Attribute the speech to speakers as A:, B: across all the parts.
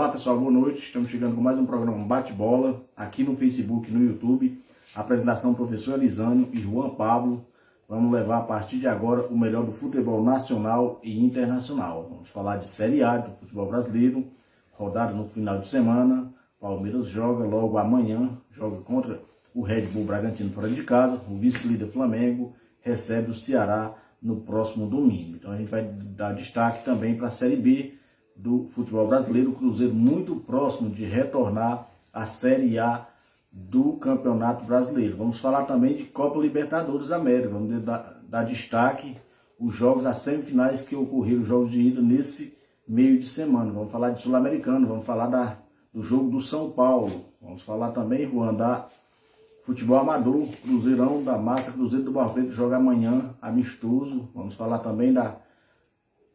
A: Olá pessoal, boa noite. Estamos chegando com mais um programa Bate-Bola aqui no Facebook e no YouTube. Apresentação professor Elisânio e Juan Pablo. Vamos levar a partir de agora o melhor do futebol nacional e internacional. Vamos falar de Série A do futebol brasileiro, rodada no final de semana. Palmeiras joga logo amanhã, joga contra o Red Bull Bragantino fora de casa. O vice-líder Flamengo recebe o Ceará no próximo domingo. Então a gente vai dar destaque também para a Série B do futebol brasileiro, o Cruzeiro muito próximo de retornar à Série A do Campeonato Brasileiro. Vamos falar também de Copa Libertadores da América, vamos dar destaque os jogos, as semifinais que ocorreram, os jogos de ida nesse meio de semana. Vamos falar de Sul-Americano, vamos falar do jogo do São Paulo, vamos falar também, Juan, da futebol amador, Cruzeirão da Massa, Cruzeiro do Barreto joga amanhã, amistoso. Vamos falar também da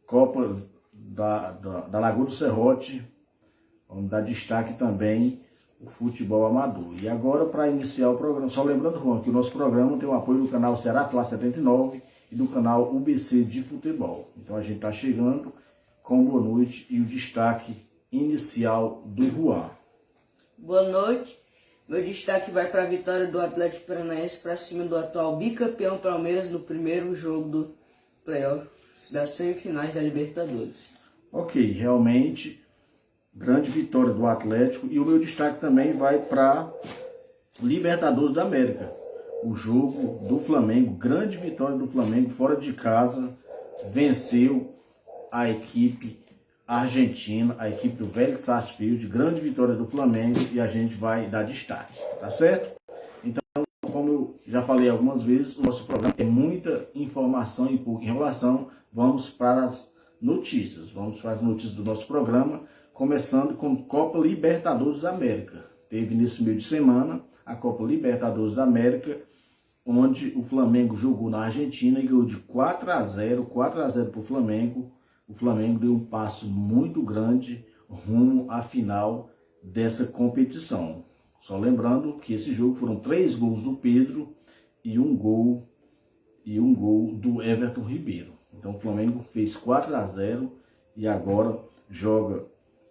A: Copa da Lagoa do Serrote. Vamos dar destaque também o futebol amador. E agora, para iniciar o programa, só lembrando, Juan, que o nosso programa tem o apoio do canal Ceará Fla 79 e do canal UBC de Futebol. Então a gente está chegando com boa noite e o destaque inicial do Juan.
B: Boa noite. Meu destaque vai para a vitória do Atlético Paranaense para cima do atual bicampeão Palmeiras no primeiro jogo do playoff das semifinais da Libertadores.
A: Ok, realmente, grande vitória do Atlético. E o meu destaque também vai para Libertadores da América. O jogo do Flamengo, grande vitória do Flamengo fora de casa, venceu a equipe argentina, a equipe do Vélez Sarsfield, grande vitória do Flamengo e a gente vai dar destaque, tá certo? Então, como eu já falei algumas vezes, o nosso programa tem muita informação e pouca enrolação. Vamos para as notícias, vamos para as notícias do nosso programa, começando com Copa Libertadores da América. Teve nesse meio de semana a Copa Libertadores da América, onde o Flamengo jogou na Argentina e ganhou de 4-0 para o Flamengo. O Flamengo deu um passo muito grande rumo à final dessa competição. Só lembrando que esse jogo foram 3 gols do Pedro e um gol do Everton Ribeiro. Então o Flamengo fez 4-0 e agora joga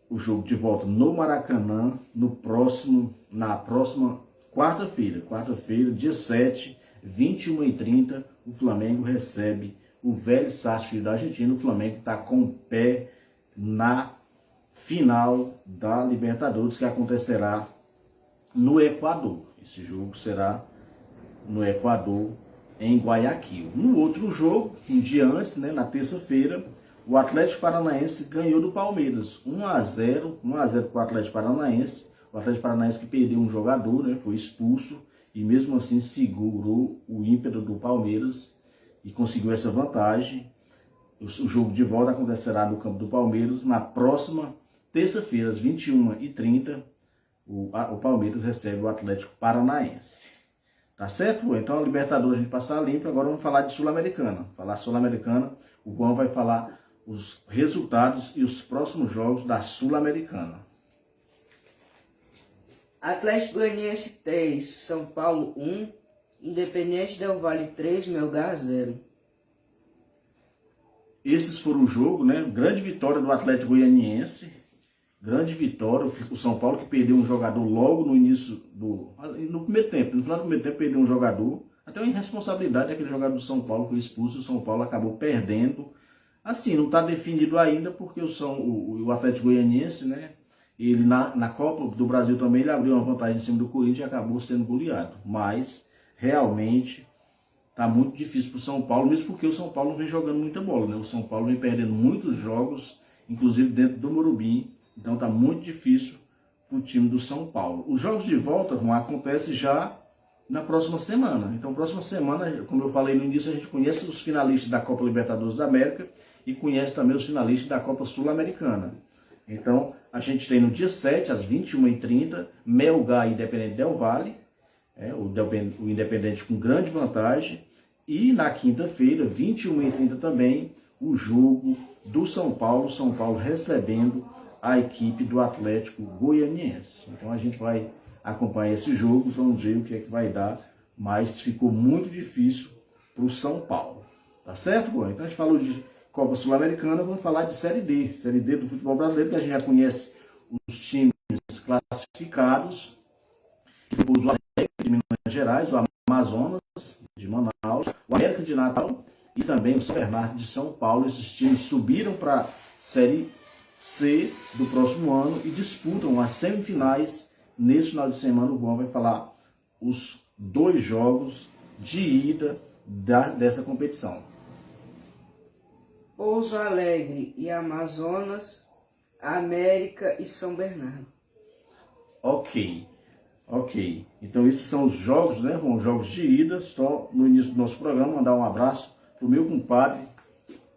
A: o jogo de volta no Maracanã na próxima quarta-feira, dia 7, 21h30, o Flamengo recebe o Vélez Sarsfield da Argentina. O Flamengo está com o pé na final da Libertadores, que acontecerá no Equador. Esse jogo será no Equador, em Guayaquil. No outro jogo, um dia antes, na terça-feira, o Atlético Paranaense ganhou do Palmeiras, 1-0 para o Atlético Paranaense. O Atlético Paranaense que perdeu um jogador, foi expulso, e mesmo assim segurou o ímpeto do Palmeiras e conseguiu essa vantagem. O jogo de volta acontecerá no campo do Palmeiras na próxima terça-feira, às 21h30. O Palmeiras recebe o Atlético Paranaense. Tá certo? Então a Libertadores a gente passar limpo. Agora vamos falar de Sul-Americana. Falar Sul-Americana, o Juan vai falar os resultados e os próximos jogos da Sul-Americana.
B: Atlético Goianiense 3, São Paulo 1, Independente Del Valle 3, Melgar 0.
A: Esses foram o jogo, Grande vitória do Atlético Goianiense. Grande vitória. O São Paulo que perdeu um jogador logo no início no primeiro tempo. No final do primeiro tempo perdeu um jogador. Até uma irresponsabilidade, aquele jogador do São Paulo foi expulso. O São Paulo acabou perdendo. Assim, não está definido ainda, porque o Atlético Goianiense, ele na Copa do Brasil também ele abriu uma vantagem em cima do Corinthians e acabou sendo goleado. Mas realmente está muito difícil para o São Paulo, mesmo porque o São Paulo não vem jogando muita bola. O São Paulo vem perdendo muitos jogos, inclusive dentro do Morumbi. Então está muito difícil para o time do São Paulo. Os jogos de volta acontecem já na próxima semana. Então próxima semana, como eu falei no início, a gente conhece os finalistas da Copa Libertadores da América e conhece também os finalistas da Copa Sul-Americana. Então a gente tem no dia 7, às 21h30, Melgar e Independente Del Valle. O Independente com grande vantagem. E na quinta-feira, 21h30 também, o jogo do São Paulo recebendo a equipe do Atlético Goianiense. Então a gente vai acompanhar esse jogo, vamos ver o que é que vai dar, mas ficou muito difícil para o São Paulo. Tá certo, Juan? Então a gente falou de Copa Sul-Americana, vamos falar de Série D do futebol brasileiro, que a gente já conhece os times classificados, o Alegre de Minas Gerais, o Amazonas de Manaus, o América de Natal e também o São Bernardo de São Paulo. Esses times subiram para a Série C do próximo ano e disputam as semifinais. Nesse final de semana o Juan vai falar os 2 jogos de ida dessa competição.
B: Pouso Alegre e Amazonas, América e São Bernardo.
A: Ok. Então esses são os jogos, né, Juan? Jogos de ida. Só no início do nosso programa mandar um abraço pro meu compadre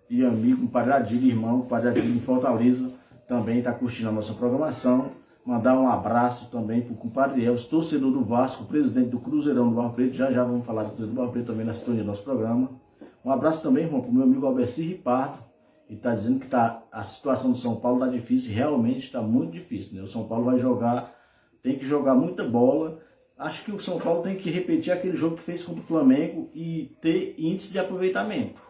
A: e amigo, compadre Adilho, irmão, compadre Adilho em Fortaleza, também está curtindo a nossa programação. Mandar um abraço também para o compadre Elvis, torcedor do Vasco, presidente do Cruzeirão do Barro Preto. Já vamos falar do Cruzeiro do Barro Preto também na sintonia do nosso programa. Um abraço também, irmão, para o meu amigo Alberci Ripardo. Ele está dizendo que a situação do São Paulo está difícil, realmente está muito difícil, né? O São Paulo vai jogar, tem que jogar muita bola. Acho que o São Paulo tem que repetir aquele jogo que fez contra o Flamengo e ter índice de aproveitamento.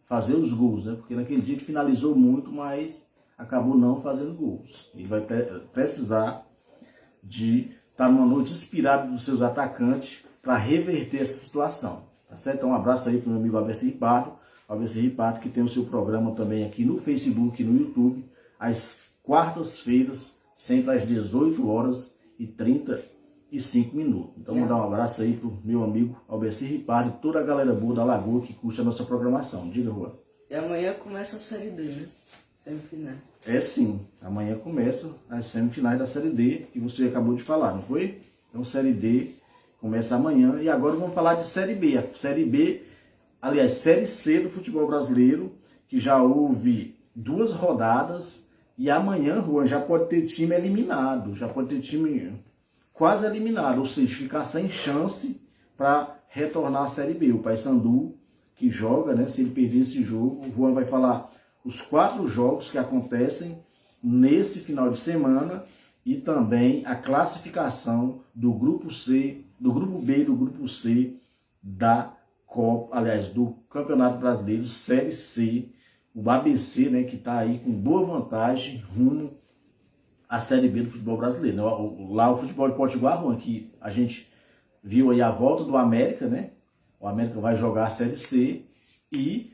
A: Fazer os gols, né? Porque naquele dia ele finalizou muito, mas acabou não fazendo gols. Ele vai precisar de estar numa noite inspirada dos seus atacantes para reverter essa situação. Tá certo? Então um abraço aí para o meu amigo Alberci Ripardo, que tem o seu programa também aqui no Facebook e no YouTube, às quartas-feiras, sempre às 18h35. Então mandar um abraço aí para o meu amigo Alberci Ripardo e toda a galera boa da Lagoa que curte a nossa programação. Diga, Juan.
B: E amanhã começa a Série D, né? Semifinal.
A: É sim, amanhã começa as semifinais da Série D, que você acabou de falar, não foi? Então Série D começa amanhã e agora vamos falar de Série B. A Série B, aliás, Série C do futebol brasileiro, que já houve 2 rodadas e amanhã, Juan, já pode ter time eliminado, já pode ter time quase eliminado, ou seja, ficar sem chance para retornar à Série B. O Paysandu, que joga, né, se ele perder esse jogo, o Juan vai falar os 4 jogos que acontecem nesse final de semana e também a classificação do grupo C, do grupo B e do grupo C da Copa, aliás, do Campeonato Brasileiro Série C, o ABC, né, que está aí com boa vantagem rumo à Série B do futebol brasileiro. Lá o futebol de Potiguar, Juan, que a gente viu aí a volta do América, né? O América vai jogar a Série C e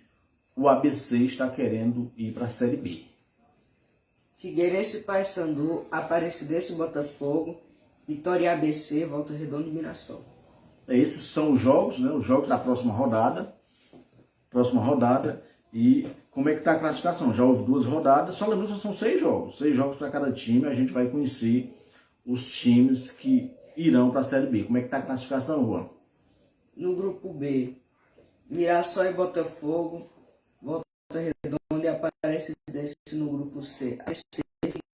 A: o ABC está querendo ir para a Série B.
B: Figueirense e Paysandu, Aparecidense e Botafogo, Vitória e ABC, Volta Redonda e Mirassol.
A: Esses são os jogos, né? Os jogos da próxima rodada. E como é que está a classificação? Já houve 2 rodadas, só lembrando que são 6 jogos. 6 jogos para cada time, a gente vai conhecer os times que irão para a Série B. Como é que está a classificação, Juan?
B: No grupo B, Mirassol e Botafogo, Volta Redonda e Aparecidense no grupo C. ABC,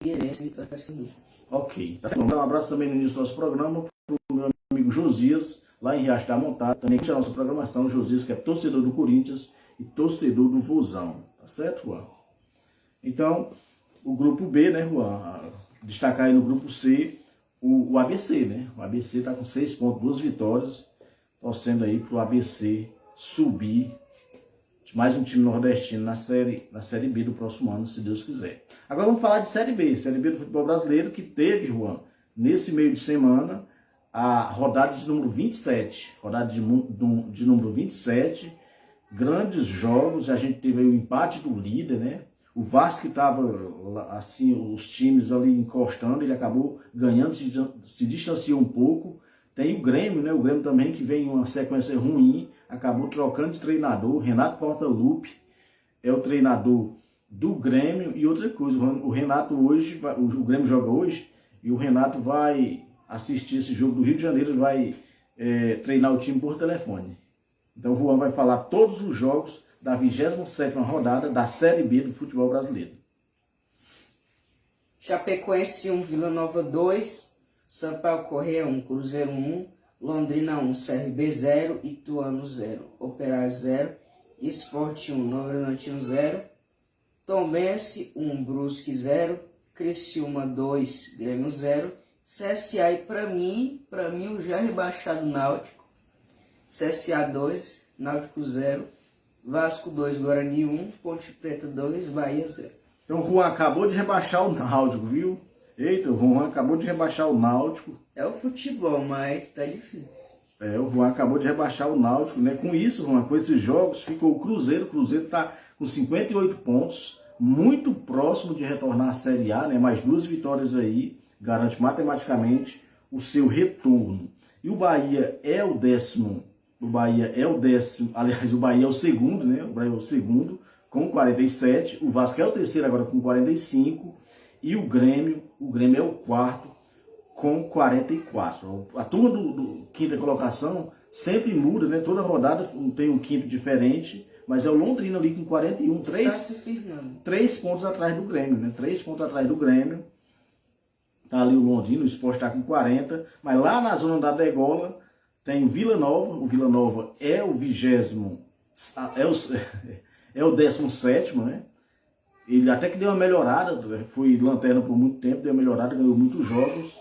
B: Figueirense e Vitória e Paysandu.
A: Ok. Um abraço também no início do nosso programa para o meu amigo Josias, lá em Riacho da Montada, também que é a nossa programação. Josias, que é torcedor do Corinthians e torcedor do Vozão. Tá certo, Juan? Então, o grupo B, né, Juan? Destacar aí no grupo C o ABC, né? O ABC está com 6 pontos, 2 vitórias, torcendo aí para o ABC subir. Mais um time nordestino na série B do próximo ano, se Deus quiser. Agora vamos falar de Série B do futebol brasileiro, que teve, Juan, nesse meio de semana, a rodada de número 27. Rodada de número 27, grandes jogos, a gente teve aí o empate do líder, né? O Vasco que estava, assim, os times ali encostando, ele acabou ganhando, se distanciou um pouco. Tem o Grêmio, né? O Grêmio também que vem em uma sequência ruim, acabou trocando de treinador. Renato Portaluppi é o treinador do Grêmio. E outra coisa, o Renato hoje, o Grêmio joga hoje, e o Renato vai assistir esse jogo do Rio de Janeiro, vai treinar o time por telefone. Então o Juan vai falar todos os jogos da 27ª rodada da Série B do futebol brasileiro.
B: Chapecoense 1, Vila Nova 2, Sampaio Corrêa 1, Cruzeiro 1, Londrina 1, CRB 0, Ituano 0, Operário 0, Sport 1, Novo Horizontino 0, Tombense 1, Brusque 0, Criciúma 2, Grêmio 0, CSA e para mim o já rebaixado Náutico, CSA 2, Náutico 0, Vasco 2, Guarani 1, Ponte Preta 2, Bahia 0.
A: Então o Juan acabou de rebaixar o Náutico, viu? Eita, o Juan acabou de rebaixar o Náutico.
B: É o futebol, mas tá difícil.
A: O Juan acabou de rebaixar o Náutico, né? Com isso, Juan, com esses jogos, ficou o Cruzeiro. O Cruzeiro está com 58 pontos, muito próximo de retornar à Série A, né? Mais 2 vitórias aí, garante matematicamente o seu retorno. E o Bahia é o décimo, aliás, o Bahia é o segundo, né? O Bahia é o segundo, com 47. O Vasco é o terceiro agora com 45. E o Grêmio é o quarto, com 44. A turma do quinta colocação sempre muda, né? Toda rodada tem um quinto diferente, mas é o Londrina ali com 41, 3 pontos atrás do Grêmio, né? 3 pontos atrás do Grêmio. Tá ali o Londrina, o Sport está com 40, mas lá na zona da degola tem o Vila Nova. O Vila Nova é o 20º, é o 17º, né? Ele até que deu uma melhorada, foi lanterna por muito tempo, deu uma melhorada, ganhou muitos jogos.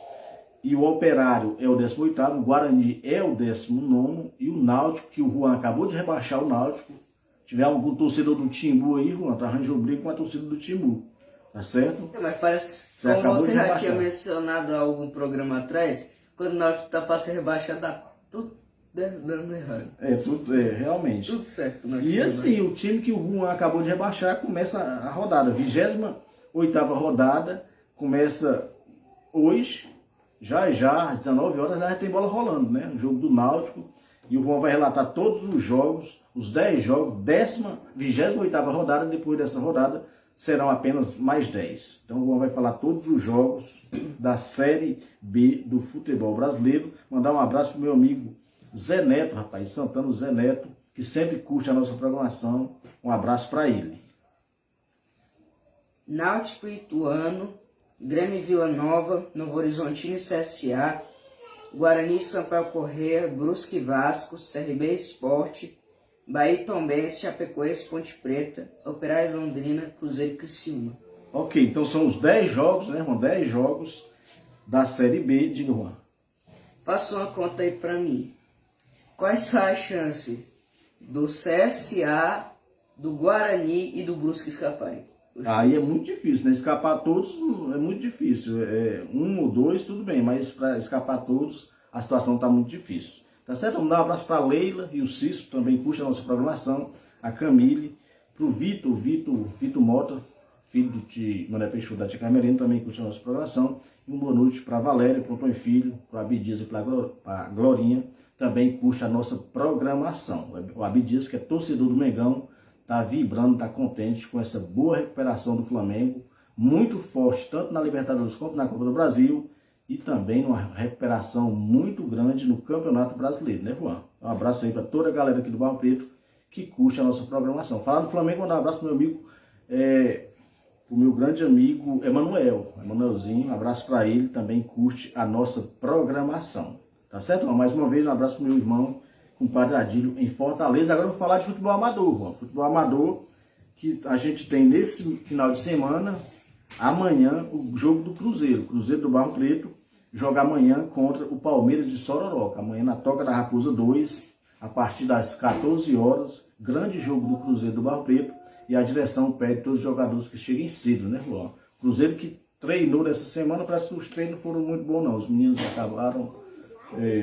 A: E o Operário é o 18º, o Guarani é o 19º, e o Náutico, que o Juan acabou de rebaixar o Náutico. Se tiver algum torcedor do Timbu aí, Juan, tá arranjando briga com a torcida do Timbu, tá certo?
B: Mas parece, como você já tinha mencionado há algum programa atrás, quando o Náutico tá para ser rebaixado, dá tudo dando errado.
A: Realmente.
B: Tudo certo.
A: E assim, o time que o Juan acabou de rebaixar começa a rodada, 28ª rodada, começa hoje. Já, às 19 horas, já tem bola rolando, né? O jogo do Náutico. E o Juan vai relatar todos os jogos, os 10 jogos, 28ª rodada. Depois dessa rodada, serão apenas mais 10. Então o Juan vai falar todos os jogos da Série B do futebol brasileiro. Mandar um abraço pro meu amigo Zé Neto, rapaz, Santana Zé Neto, que sempre curte a nossa programação. Um abraço para ele.
B: Náutico e Ituano, Grêmio e Vila Nova, Novo Horizontino e CSA, Guarani e Sampaio Corrêa, Brusque e Vasco, CRB e Sport, Bahia e Tombense, Chapecoense, Ponte Preta, Operário e Londrina, Cruzeiro e Criciúma.
A: Ok, então são os 10 jogos, né, Juan? 10 jogos da Série B, diga, Juan.
B: Faça uma conta aí pra mim. Quais são as chances do CSA, do Guarani e do Brusque escaparem?
A: Aí é muito difícil, né? Escapar todos é muito difícil. Um ou dois, tudo bem, mas para escapar todos, a situação está muito difícil. Tá certo? Vamos dar um abraço para a Leila e o Cício, também curte a nossa programação. A Camille, para o Vitor Mota, filho de Mané Peixoto da Tia Camerino, também curte a nossa programação. E uma boa noite para a Valéria, para o Antônio Filho, para o Abidias e para a Glorinha, também curte a nossa programação. O Abidias, que é torcedor do Mengão, está vibrando, está contente com essa boa recuperação do Flamengo, muito forte, tanto na Libertadores quanto na Copa do Brasil, e também numa recuperação muito grande no Campeonato Brasileiro, né, Juan? Um abraço aí para toda a galera aqui do Barro Preto que curte a nossa programação. Falar do Flamengo, mandar um abraço para o meu amigo, o meu grande amigo Emanuelzinho, um abraço para ele, também curte a nossa programação. Tá certo? Mais uma vez, um abraço para o meu irmão, compadre Adílio, em Fortaleza. Agora eu vou falar de futebol amador, Juan. Futebol amador que a gente tem nesse final de semana, amanhã, o jogo do Cruzeiro. Cruzeiro do Barro Preto joga amanhã contra o Palmeiras de Sororoca. Amanhã na Toca da Raposa 2, a partir das 14 horas, grande jogo do Cruzeiro do Barro Preto. E a direção pede todos os jogadores que cheguem cedo, né, Juan? Cruzeiro que treinou nessa semana, parece que os treinos foram muito bons, não. Os meninos acabaram,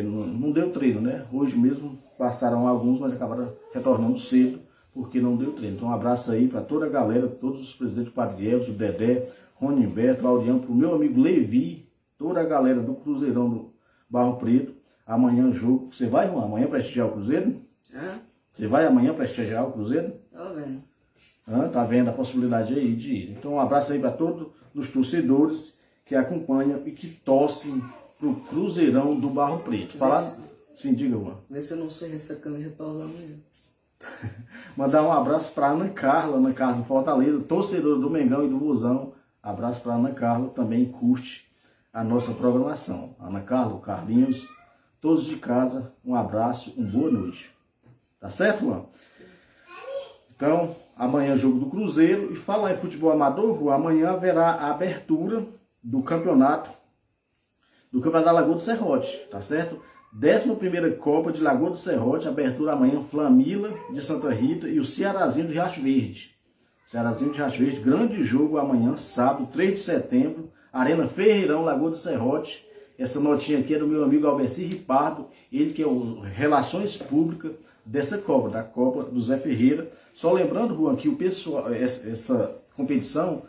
A: não deu treino, né? Hoje mesmo passaram alguns, mas acabaram retornando cedo, porque não deu treino. Então um abraço aí para toda a galera, todos os presidentes, o Padre Elcio, o Dedé, Rony Humberto, o Audião, para o meu amigo Levi, toda a galera do Cruzeirão do Barro Preto. Amanhã jogo. Você vai, Juan, amanhã prestigiar o Cruzeiro? Você vai amanhã prestigiar o Cruzeiro?
B: Tô vendo.
A: Tá vendo a possibilidade aí de ir. Então um abraço aí para todos os torcedores que acompanham e que torcem pro Cruzeirão do Barro Preto. Falar? Sim, diga, Juan.
B: Vê se eu não sei essa câmera para usar amanhã.
A: Mandar um abraço para Ana Carla de Fortaleza, torcedora do Mengão e do Vozão. Abraço para Ana Carla, também curte a nossa programação. Ana Carla, o Carlinhos, todos de casa, um abraço, uma boa noite. Tá certo, Juan? Então, amanhã jogo do Cruzeiro. E falar em futebol amador, Juan, amanhã haverá a abertura do campeonato da Lagoa do Serrote, tá certo? 11ª Copa de Lagoa do Serrote, abertura amanhã, Flamila de Santa Rita e o Cearazinho de Riacho Verde. Cearazinho de Riacho Verde, grande jogo amanhã, sábado, 3 de setembro, Arena Ferreirão, Lagoa do Serrote. Essa notinha aqui é do meu amigo Albeci Ripardo, ele que é o Relações Públicas dessa Copa, da Copa do Zé Ferreira. Só lembrando, Juan, que o pessoal, essa competição,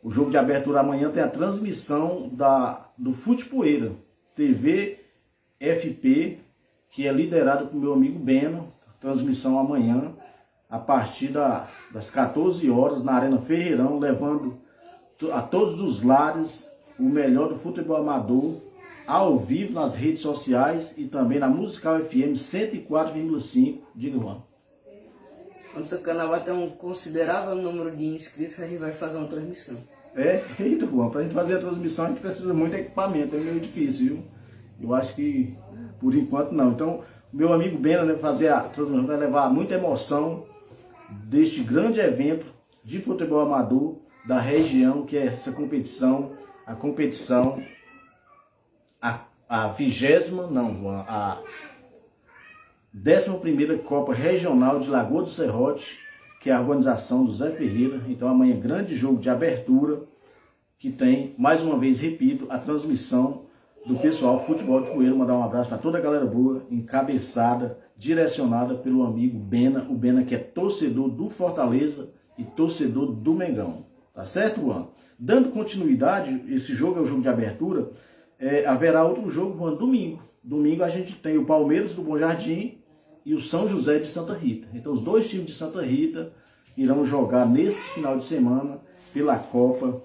A: o jogo de abertura amanhã tem a transmissão do Futepoeira, TV FP, que é liderado pelo meu amigo Beno. Transmissão amanhã, a partir das 14 horas, na Arena Ferreirão, levando a todos os lares o melhor do futebol amador, ao vivo nas redes sociais e também na Musical FM 104,5. Diga, Juan.
B: Quando seu canal vai ter um considerável número de inscritos, a gente vai fazer uma transmissão.
A: Eita, Juan, pra gente fazer a transmissão a gente precisa muito de equipamento, é meio difícil, viu? Eu acho que por enquanto não. Então, meu amigo Bena, né, fazer a transmissão, vai levar muita emoção deste grande evento de futebol amador da região, que é essa competição, a 11ª Copa Regional de Lagoa do Serrote, que é a organização do Zé Ferreira. Então amanhã, grande jogo de abertura, que tem, mais uma vez, repito, a transmissão do pessoal Futebol de Poeira. Mandar um abraço para toda a galera boa, encabeçada, direcionada pelo amigo Bena, o Bena que é torcedor do Fortaleza e torcedor do Mengão. Tá certo, Juan? Dando continuidade, esse jogo é o jogo de abertura, haverá outro jogo, Juan, domingo. Domingo a gente tem o Palmeiras do Bom Jardim e o São José de Santa Rita. Então os dois times de Santa Rita irão jogar nesse final de semana pela Copa,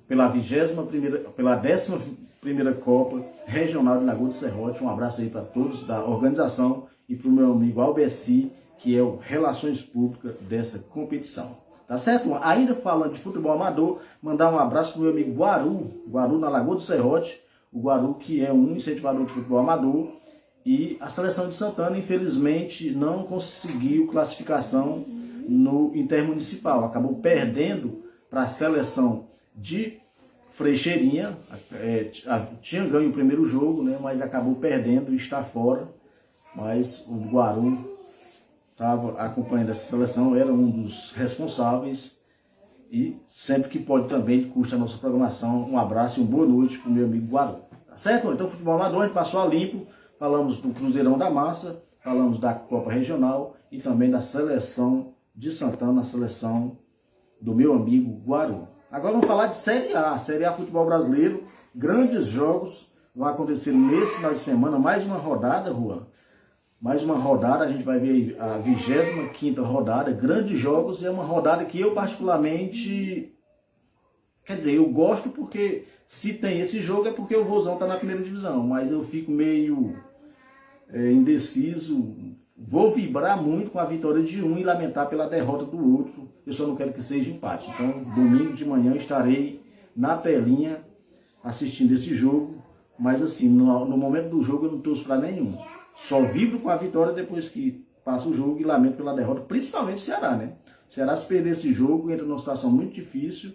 A: pela 11ª Copa Regional de Lagoa do Serrote. Um abraço aí para todos da organização e para o meu amigo Albeci, que é o Relações Públicas dessa competição. Tá certo? Ainda falando de futebol amador, mandar um abraço para o meu amigo Guaru na Lagoa do Serrote. O Guaru, que é um incentivador de futebol amador. E a seleção de Santana, infelizmente, não conseguiu classificação no intermunicipal. Acabou perdendo para a seleção de Frecheirinha. Tinha ganho o primeiro jogo, né, mas acabou perdendo e está fora. Mas o Guaru estava acompanhando essa seleção, era um dos responsáveis. E sempre que pode também, curte a nossa programação. Um abraço e uma boa noite para o meu amigo Guaru. Tá certo? Então, futebol amador, a gente passou a limpo. Falamos do Cruzeirão da Massa, falamos da Copa Regional e também da seleção de Santana, a seleção do meu amigo Guaru. Agora vamos falar de Série A. Série A Futebol Brasileiro. Grandes jogos vão acontecer nesse final de semana. Mais uma rodada, Juan. Mais uma rodada, a gente vai ver a 25ª rodada. Grandes jogos, e é uma rodada que eu particularmente... Quer dizer, eu gosto porque se tem esse jogo é porque o Vozão está na primeira divisão. Mas eu fico meio indeciso. Vou vibrar muito com a vitória de um e lamentar pela derrota do outro. Eu só não quero que seja empate. Então, domingo de manhã estarei na telinha assistindo esse jogo. Mas assim, no momento do jogo eu não torço para nenhum. Só vibro com a vitória depois que passa o jogo e lamento pela derrota. Principalmente o Ceará, né? O Ceará, se perder esse jogo, entra numa situação muito difícil.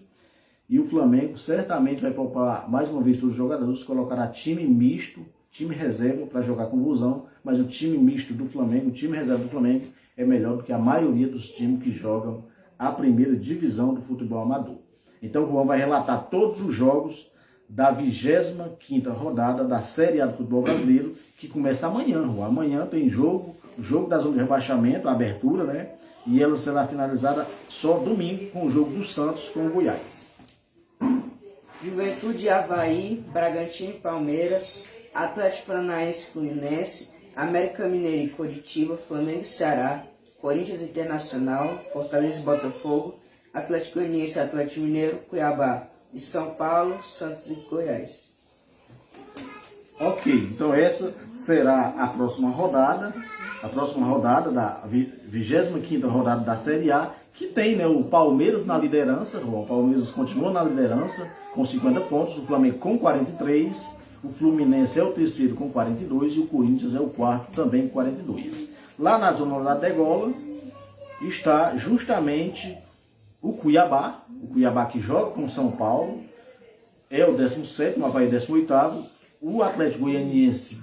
A: E o Flamengo certamente vai poupar mais uma vez todos os jogadores, colocará time misto, time reserva para jogar com o Vozão, mas o time misto do Flamengo, o time reserva do Flamengo é melhor do que a maioria dos times que jogam a primeira divisão do futebol amador. Então o Juan vai relatar todos os jogos da 25ª rodada da Série A do futebol brasileiro, que começa amanhã, Juan. Amanhã tem jogo, o jogo da zona de rebaixamento, a abertura, né? E ela será finalizada só domingo com o jogo do Santos com o Goiás.
B: Juventude, Avaí, Bragantino e Palmeiras, Atlético Paranaense e Fluminense, América Mineiro e Coritiba, Flamengo e Ceará, Corinthians Internacional, Fortaleza e Botafogo, Atlético Goianiense e Atlético Mineiro, Cuiabá e São Paulo, Santos e Goiás.
A: Ok, então essa será a próxima rodada da 25ª rodada da Série A, que tem, né, o Palmeiras na liderança. O Palmeiras continua na liderança com 50 pontos, o Flamengo com 43, o Fluminense é o terceiro com 42 e o Corinthians é o quarto também com 42. Lá na zona da degola está justamente o Cuiabá que joga com São Paulo, é o 17º, o Avaí 18º, o Atlético Goianiense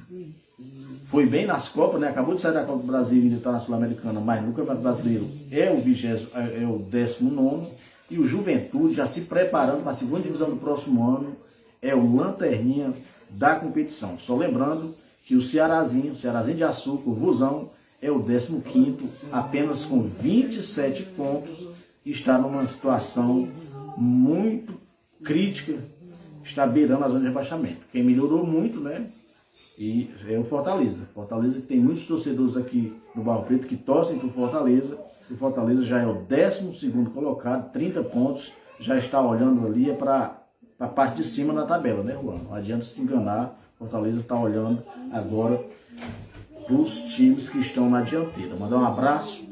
A: foi bem nas Copas, né? Acabou de sair da Copa do Brasil e ainda está na Sul-Americana, mas no Campeonato Brasileiro é o 19º. E o Juventude já se preparando para a segunda divisão do próximo ano, é o lanterninha da competição. Só lembrando que o Cearazinho de Açúcar, o Vozão, é o 15º, apenas com 27 pontos, está numa situação muito crítica, está beirando a zona de rebaixamento. Quem melhorou muito, né? E é o Fortaleza. Fortaleza que tem muitos torcedores aqui no Barro Preto que torcem para o Fortaleza. O Fortaleza já é o 12º colocado, 30 pontos, já está olhando ali para a parte de cima da tabela, né, Juan? Não adianta se enganar, o Fortaleza está olhando agora para os times que estão na dianteira. Mandar um abraço,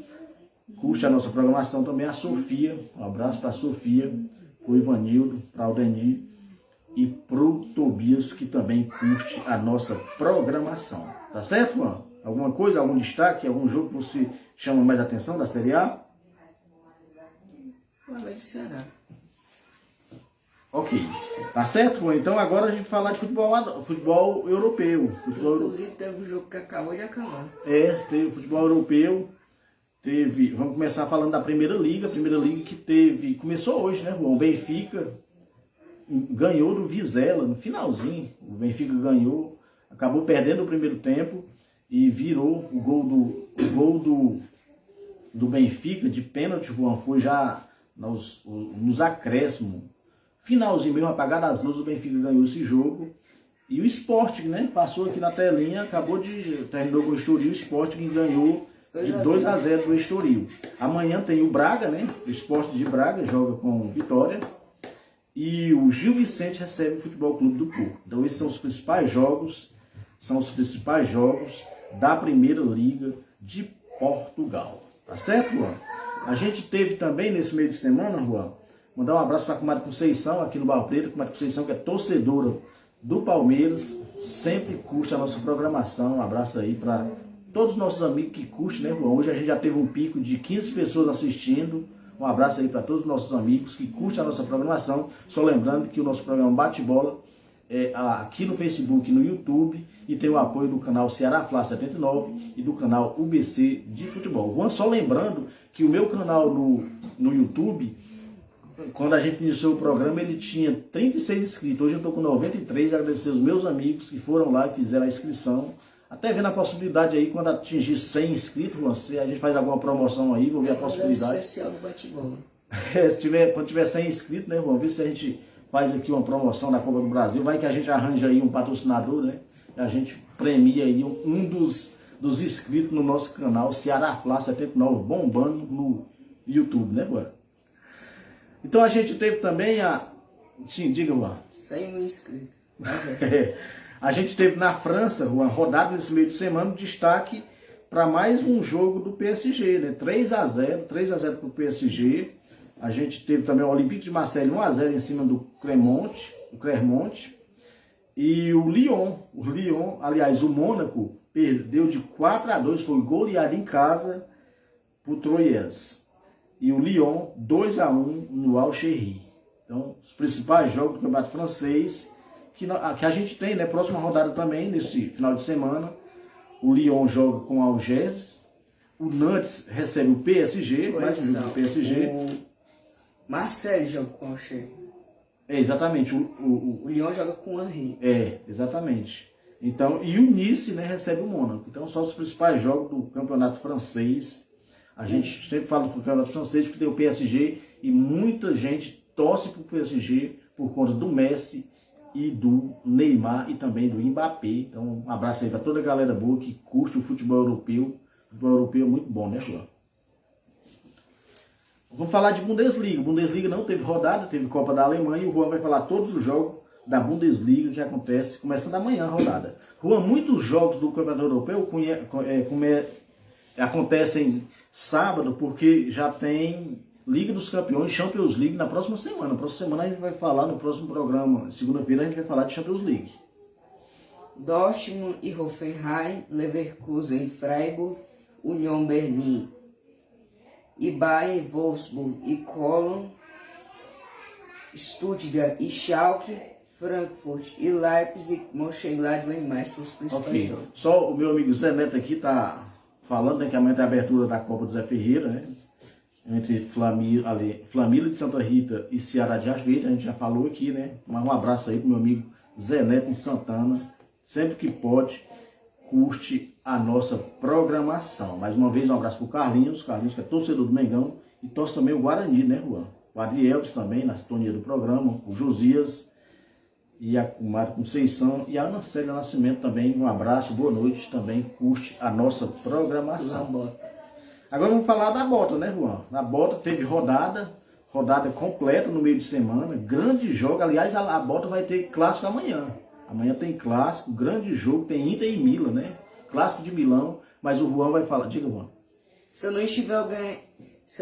A: curte a nossa programação também, a Sofia, um abraço para a Sofia, para o Ivanildo, para o Denir e para o Tobias, que também curte a nossa programação. Tá certo, Juan? Alguma coisa, algum destaque, algum jogo que você chama mais atenção da Série A?
B: Flamengo e Ceará.
A: Ok, tá certo, Juan? Então agora a gente vai falar de futebol europeu.
B: Inclusive teve um jogo que acabou de acabar.
A: Teve futebol europeu. Vamos começar falando da Primeira Liga que começou hoje, né, Juan? O Benfica ganhou do Vizela no finalzinho. O Benfica ganhou, acabou perdendo o primeiro tempo e virou o gol do Benfica de pênalti, Juan, foi já nos acréscimos. Finalzinho mesmo, apagado as luzes, o Benfica ganhou esse jogo. E o Sport, né, passou aqui na telinha, terminou com o Estoril, o Sport que ganhou de 2-0 do Estoril. Amanhã tem o Braga, né, o Sport de Braga joga com Vitória. E o Gil Vicente recebe o Futebol Clube do Porto. Então esses são os principais jogos da Primeira Liga de Portugal. Tá certo, Juan? A gente teve também nesse meio de semana, Juan, mandar um abraço para a comadre Conceição aqui no Barro Preto, comadre Conceição que é torcedora do Palmeiras, sempre curte a nossa programação. Um abraço aí para todos os nossos amigos que curtem, né, Juan? Hoje a gente já teve um pico de 15 pessoas assistindo. Um abraço aí para todos os nossos amigos que curtem a nossa programação. Só lembrando que o nosso programa Bate-Bola é aqui no Facebook e no YouTube e tem o apoio do canal Ceará Fla 79 e do canal UBC de Futebol. Juan, só lembrando que o meu canal no YouTube, quando a gente iniciou o programa, ele tinha 36 inscritos. Hoje eu estou com 93. Agradecer os meus amigos que foram lá e fizeram a inscrição. Até vendo a possibilidade aí, quando atingir 100 inscritos, a gente faz alguma promoção aí, vou ver a possibilidade.
B: Especial do bate-bola.
A: Quando tiver 100 inscritos, né, vamos ver se a gente faz aqui uma promoção da Copa do Brasil. Vai que a gente arranja aí um patrocinador, né? A gente premia aí um dos inscritos no nosso canal Ceará Fla 79, bombando no YouTube, né, Juan? Então a gente teve também Sim, diga, Juan.
B: 100 mil inscritos.
A: A gente teve na França uma rodada nesse meio de semana, destaque para mais um jogo do PSG, né? 3-0 para o PSG. A gente teve também o Olympique de Marseille 1-0 em cima do Clermont. E o Lyon, aliás, o Mônaco perdeu de 4-2, foi goleado em casa por Troyes. E o Lyon 2-1 no Al-Shehri. Então, os principais jogos do Campeonato Francês que a gente tem, né? Próxima rodada também, nesse final de semana, o Lyon joga com o Algés, o Nantes recebe o PSG, mais um jogo do PSG.
B: O Marseille joga com o Algés.
A: Exatamente.
B: O Lyon joga com o Henry.
A: Exatamente. Então, e o Nice, né, recebe o Mônaco. Então, são os principais jogos do Campeonato Francês. A gente sempre fala do Campeonato Francês porque tem o PSG e muita gente torce para o PSG por conta do Messi e do Neymar e também do Mbappé. Então, um abraço aí para toda a galera boa que curte o futebol europeu. O futebol europeu é muito bom, né, Juan? Vamos falar de Bundesliga. Bundesliga não teve rodada, teve Copa da Alemanha e o Juan vai falar todos os jogos da Bundesliga que acontece, começando amanhã a rodada. Juan, muitos jogos do Campeonato Europeu acontecem sábado porque já tem Liga dos Campeões, Champions League na próxima semana. Na próxima semana a gente vai falar, no próximo programa, segunda-feira, a gente vai falar de Champions League.
B: Dortmund e Hoffenheim, Leverkusen e Freiburg, Union Berlin e Bayern, Wolfsburg e Cologne, Stuttgart e Schalke, Frankfurt e Leipzig, Mönchengladbach e mais os principais jogos.
A: Só o meu amigo Zé Neto aqui está falando, né, que amanhã tem a abertura da Copa do Zé Ferreira, né? entre Flamília de Santa Rita e Ceará de Riacho Verde, a gente já falou aqui, né? Mas um abraço aí pro meu amigo Zé Neto em Santana, sempre que pode, curte a nossa programação. Mais uma vez, um abraço pro Carlinhos que é torcedor do Mengão, e torce também o Guarani, né, Juan? O Adrielves também, na sintonia do programa, o Josias, e a Mário Conceição, e a Ana Célia Nascimento também, um abraço, boa noite, também curte a nossa programação. Agora vamos falar da Bota, né, Juan? A Bota teve rodada completa no meio de semana, grande jogo, aliás, a Bota vai ter clássico amanhã. Amanhã tem clássico, grande jogo, tem Inter e Milan, né? Clássico de Milão, mas o Juan vai falar. Diga, Juan.
B: Se eu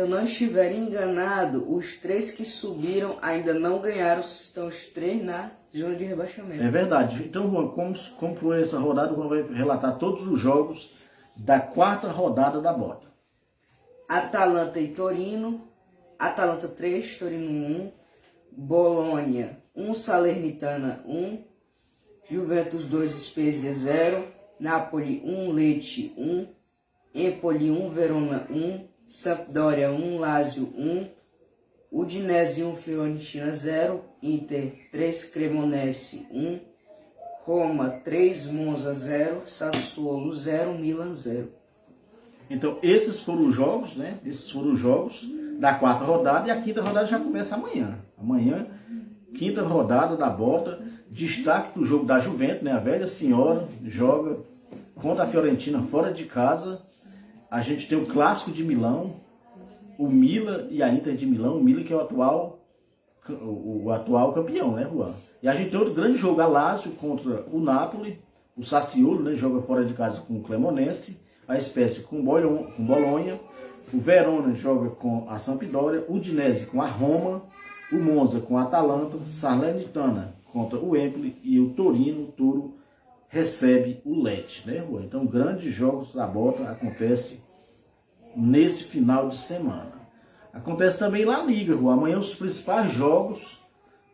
B: não estiver enganado, os 3 que subiram ainda não ganharam, estão os 3 na zona de rebaixamento.
A: É verdade. Então, Juan, como foi essa rodada, o Juan vai relatar todos os jogos da 4ª rodada da Bota.
B: Atalanta e Torino. Atalanta 3, Torino 1. Bolonha 1, Salernitana 1. Juventus 2, Spezia 0. Napoli 1, Lecce 1. Empoli 1, Verona 1. Sampdoria 1, Lazio 1. Udinese 1, Fiorentina 0. Inter 3, Cremonese 1. Roma 3, Monza 0. Sassuolo 0, Milan 0.
A: Então, esses foram os jogos, né? Esses foram os jogos da 4ª rodada, e a 5ª rodada já começa amanhã. Amanhã, 5ª rodada da Bota. Destaque do jogo da Juventus, né? A velha senhora joga contra a Fiorentina fora de casa. A gente tem o Clássico de Milão, o Milan e a Inter de Milão. O Milan que é o atual campeão, né, Juan? E a gente tem outro grande jogo, a Lazio contra o Napoli. O Sassuolo, né, joga fora de casa com o Cremonese. A Spezia com Bolonha. O Verona joga com a Sampdoria. O Udinese com a Roma. O Monza com a Atalanta. Salernitana contra o Empoli, e o Toro recebe o Lecce, né, Juan? Então, grandes jogos da Bota acontecem nesse final de semana. Acontece também lá na Liga, Juan. Amanhã os principais jogos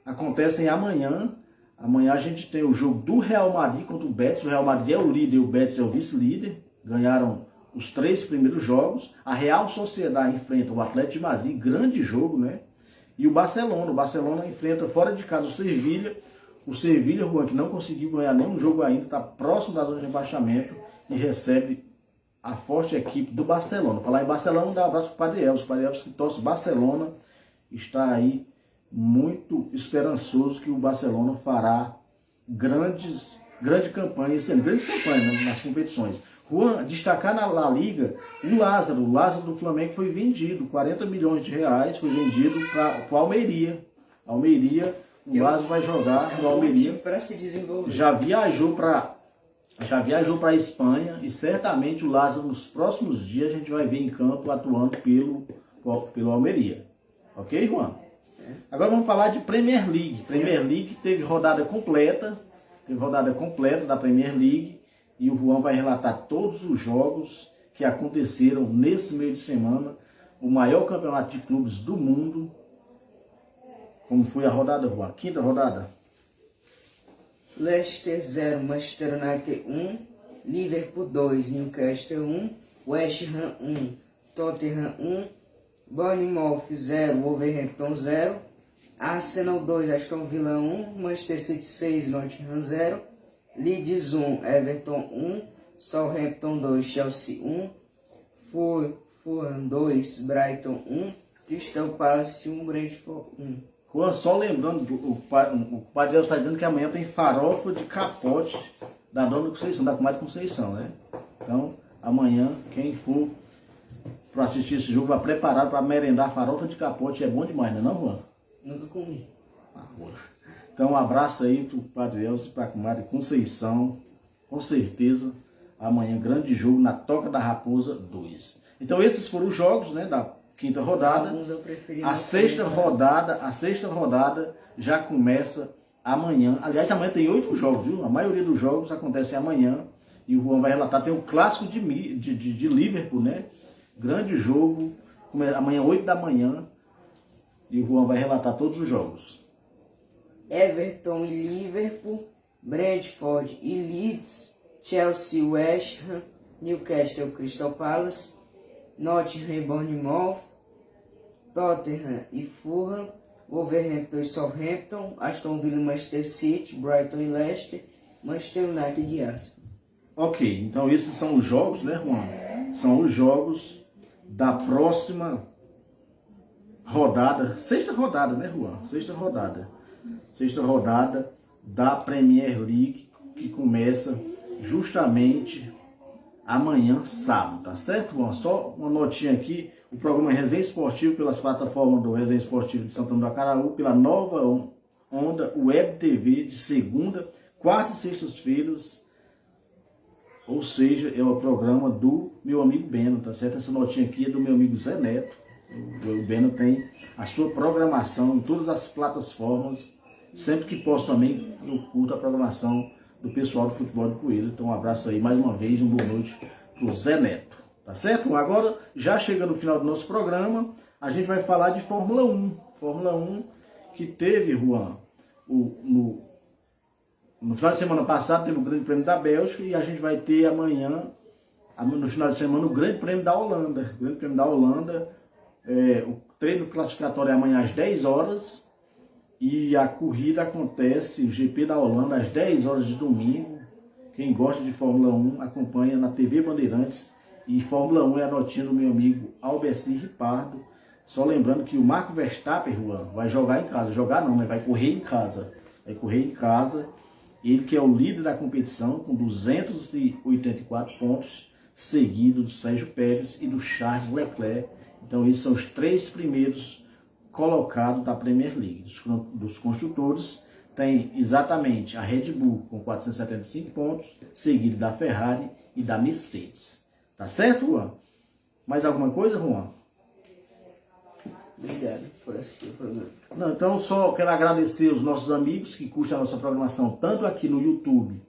A: acontecem amanhã. Amanhã a gente tem o jogo do Real Madrid contra o Betis. O Real Madrid é o líder e o Betis é o vice-líder. Ganharam os 3 primeiros jogos. A Real Sociedade enfrenta o Atlético de Madrid, grande jogo, né? E o Barcelona enfrenta fora de casa o Sevilha. O Sevilha, Juan, que não conseguiu ganhar nenhum jogo ainda, está próximo da zona de rebaixamento e recebe a forte equipe do Barcelona. Falar em Barcelona, dá um abraço para o Padre Elvis que torce Barcelona, está aí muito esperançoso que o Barcelona fará grandes campanhas, grandes campanhas nas competições. Juan, destacar na La Liga, o Lázaro do Flamengo foi vendido, 40 milhões de reais, foi vendido para o Almeria. O Lázaro vai jogar no Almeria.
B: Para se desenvolver.
A: Já viajou para a Espanha, e certamente o Lázaro nos próximos dias a gente vai ver em campo atuando pelo Almeria. Ok, Juan? Agora vamos falar de Premier League. Premier League teve rodada completa da Premier League, e o Juan vai relatar todos os jogos que aconteceram nesse meio de semana, o maior campeonato de clubes do mundo. Como foi a rodada, Juan? 5ª rodada.
B: Leicester 0, Manchester United 1, Liverpool 2, Newcastle 1, West Ham 1, Tottenham 1, Bournemouth 0, Wolverhampton 0, Arsenal 2, Aston Villa 1, Manchester City 6, Nottingham 0, Leeds 1, Everton 1, Southampton 2, Chelsea 1, Fulham 2, Brighton 1, Crystal Palace 1, Brentford 1.
A: Juan, só lembrando, o Padre está dizendo que amanhã tem farofa de capote da Dona Conceição, da Comadre Conceição, né? Então, amanhã, quem for para assistir esse jogo, vai preparar para merendar farofa de capote, é bom demais, não é não, Juan?
B: Nunca comi.
A: Então, um abraço aí para o Padre Elcio e para a Comadre Conceição, com certeza, amanhã, grande jogo na Toca da Raposa 2. Então, esses foram os jogos, né, da 5ª rodada. A sexta rodada já começa amanhã. Aliás, amanhã tem 8 jogos, viu? A maioria dos jogos acontece amanhã. E o Juan vai relatar. Tem o clássico de Liverpool, né? Grande jogo. Amanhã, 8 da manhã. E o Juan vai relatar todos os jogos.
B: Everton e Liverpool, Brentford e Leeds, Chelsea, West Ham, Newcastle, Crystal Palace, Nottingham e Bournemouth, Tottenham e Fulham, Wolverhampton e Southampton, Aston Villa e Manchester City, Brighton e Leicester, Manchester United e Arsenal.
A: Ok, então esses são os jogos, né, Juan? São os jogos da próxima rodada, sexta rodada, né, Juan? Sexta rodada da Premier League, que começa justamente amanhã, sábado, tá certo, Juan? Só uma notinha aqui, o programa Resenha Esportivo pelas plataformas do Resenha Esportivo de Santana do Acaraú, pela nova onda Web TV de segunda, quarta e sextas-feiras, ou seja, é o programa do meu amigo Beno, tá certo? Essa notinha aqui é do meu amigo Zé Neto. O Beno tem a sua programação em todas as plataformas. Sempre que posso também, eu curto a programação do pessoal do Futebol de Coelho. Então um abraço aí mais uma vez, uma boa noite pro Zé Neto. Tá certo? Agora, já chegando no final do nosso programa, a gente vai falar de Fórmula 1. Fórmula 1 que teve, Juan, no final de semana passado teve o Grande Prêmio da Bélgica e a gente vai ter amanhã, no final de semana, o Grande Prêmio da Holanda. O Grande Prêmio da Holanda, o treino classificatório é amanhã às 10 horas e a corrida acontece, o GP da Holanda, às 10 horas de domingo. Quem gosta de Fórmula 1 acompanha na TV Bandeirantes. E Fórmula 1 é a notinha do meu amigo Albeci Ripardo. Só lembrando que o Marco Verstappen, Juan, vai jogar em casa. Jogar não, mas vai correr em casa. Vai correr em casa. Ele que é o líder da competição com 284 pontos, seguido do Sérgio Pérez e do Charles Leclerc. Então esses são os três primeiros colocados da Premier League. Dos construtores tem exatamente a Red Bull com 475 pontos, seguido da Ferrari e da Mercedes. Tá certo, Juan? Mais alguma coisa, Juan?
B: Obrigado por assistir o programa.
A: Não, então só quero agradecer os nossos amigos que curtem a nossa programação, tanto aqui no YouTube,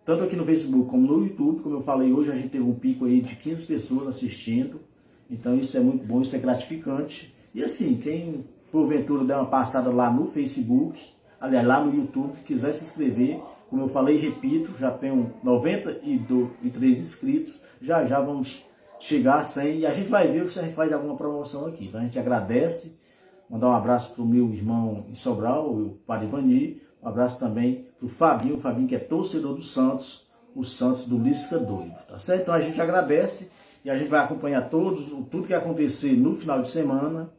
A: tanto aqui no Facebook como no YouTube. Como eu falei hoje, a gente teve um pico aí de 15 pessoas assistindo. Então isso é muito bom, isso é gratificante. E assim, quem porventura der uma passada lá no Facebook, aliás, lá no YouTube, quiser se inscrever, como eu falei e repito, já tenho 93 inscritos, já vamos chegar a 100 e a gente vai ver se a gente faz alguma promoção aqui. Então a gente agradece, mandar um abraço para o meu irmão em Sobral, o Padre Ivani, um abraço também para o Fabinho que é torcedor do Santos, o Santos do Lisca Doido, tá certo? Então a gente agradece e a gente vai acompanhar tudo que acontecer no final de semana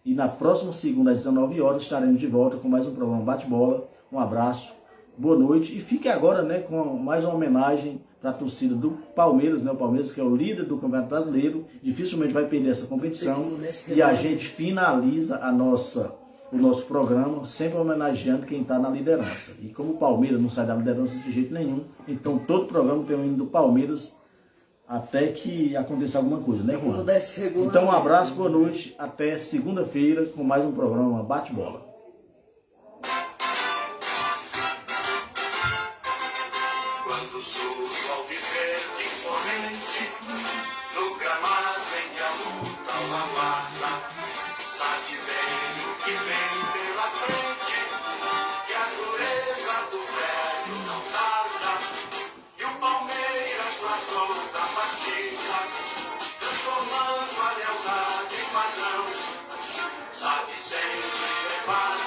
A: e na próxima segunda às 19 horas estaremos de volta com mais um programa Bate-Bola. Um abraço, boa noite e fique agora, né, com mais uma homenagem para a torcida do Palmeiras, né? O Palmeiras que é o líder do Campeonato Brasileiro, dificilmente vai perder essa competição e a gente finaliza o nosso programa sempre homenageando quem está na liderança. E como o Palmeiras não sai da liderança de jeito nenhum, então todo programa tem o hino do Palmeiras até que aconteça alguma coisa, né, Juan? Então um abraço, boa noite, até segunda-feira com mais um programa Bate-Bola.
C: Quando surge ao viver imponente, no gramado em que a luta o aguarda, sabe bem o que vem pela frente, que a dureza do velho não tarda, e o Palmeiras na flor da partida, transformando a lealdade em padrão, sabe sempre levar